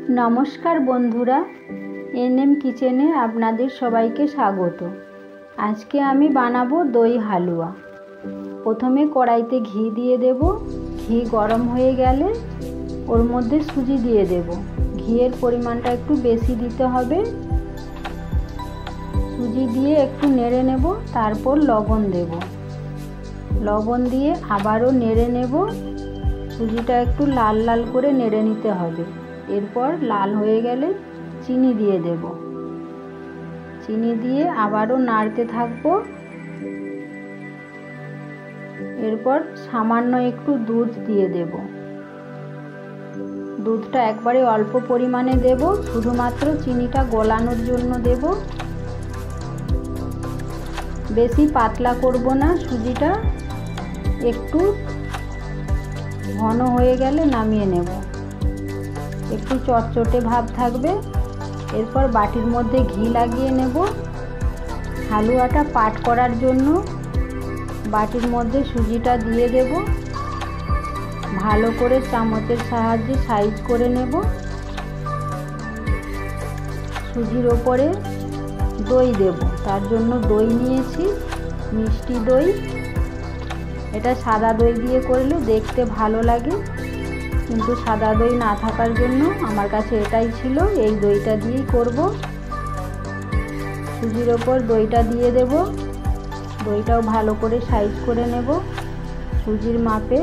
নমস্কার বন্ধুরা, এনএম কিচেনে আপনাদের সবাইকে স্বাগত। আজকে আমি বানাবো দই হালুয়া। প্রথমে কড়াইতে ঘি দিয়ে দেব। ঘি গরম হয়ে গেলে ওর মধ্যে সুজি দিয়ে দেব। ঘিয়ের পরিমাণটা একটু বেশি দিতে হবে। সুজি দিয়ে একটু নেড়ে নেব, তারপর লবণ দেব। লবণ দিয়ে আবারও নেড়ে নেব। সুজিটা একটু লাল লাল করে নেড়ে নিতে হবে। এরপর লাল হয়ে গেলে চিনি দিয়ে দেব। চিনি দিয়ে আবারও নাড়তে থাকবো। এরপর সামান্য একটু দুধ দিয়ে দেব। দুধটা একবারে অল্প পরিমাণে দেব, শুধুমাত্র চিনিটা গলানোর জন্য দেব। বেশি পাতলা করব না, সুজিটা একটু ঘন হয়ে গেলে নামিয়ে নেব। একটু চটচটে ভাব থাকবে। এরপর বাটির মধ্যে ঘি লাগিয়ে নেব। হালুয়াটা পাট করার জন্য বাটির মধ্যে সুজিটা দিয়ে দেব। ভালো করে চামচের সাহায্যে সাইজ করে নেব। সুজির ওপরে দই দেব। তার জন্য দই নিয়েছি, মিষ্টি দই। এটা সাদা দই দিয়ে করলে দেখতে ভালো লাগে, কিন্তু সাদা দই না থাকার জন্য আমার কাছে এটাই ছিল, এই দইটা দিয়েই করব। সুজির ওপর দইটা দিয়ে দেব। দইটাও ভালো করে সাইজ করে নেব সুজির মাপে।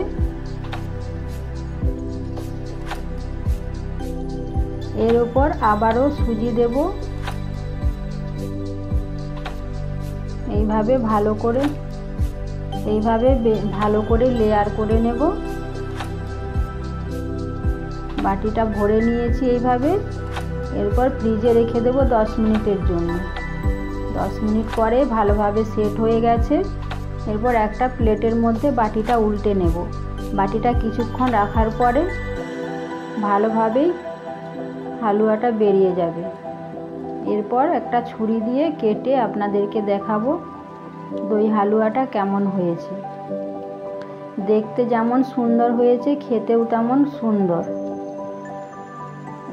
এর ওপর আবারও সুজি দেব। এইভাবে ভালো করে লেয়ার করে নেব। বাটিটা ভরে নিয়েছি এইভাবে। এরপর ফ্রিজে রেখে দেব 10 মিনিটের জন্য। 10 মিনিট পরে ভালোভাবে সেট হয়ে গেছে। এরপর একটা প্লেটের মধ্যে বাটিটা উল্টে নেব। বাটিটা কিছুক্ষণ রাখার পরে ভালোভাবেই হালুয়াটা বেরিয়ে যাবে। এরপর একটা ছুরি দিয়ে কেটে আপনাদেরকে দেখাবো দই হালুয়াটা কেমন হয়েছে। দেখতে যেমন সুন্দর হয়েছে, খেতেও তেমন সুন্দর।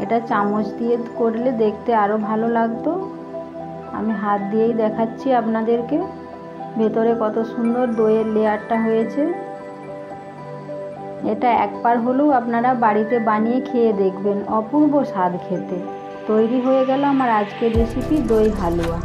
এটা চামচ দিয়ে করলে দেখতে আরও ভালো লাগতো। আমি হাত দিয়েই দেখাচ্ছি আপনাদেরকে ভেতরে কত সুন্দর দইয়ের লেয়ারটা হয়েছে। এটা একবার হলেও আপনারা বাড়িতে বানিয়ে খেয়ে দেখবেন, অপূর্ব স্বাদ খেতে। তৈরি হয়ে গেল আমার আজকের রেসিপি দই হালুয়া।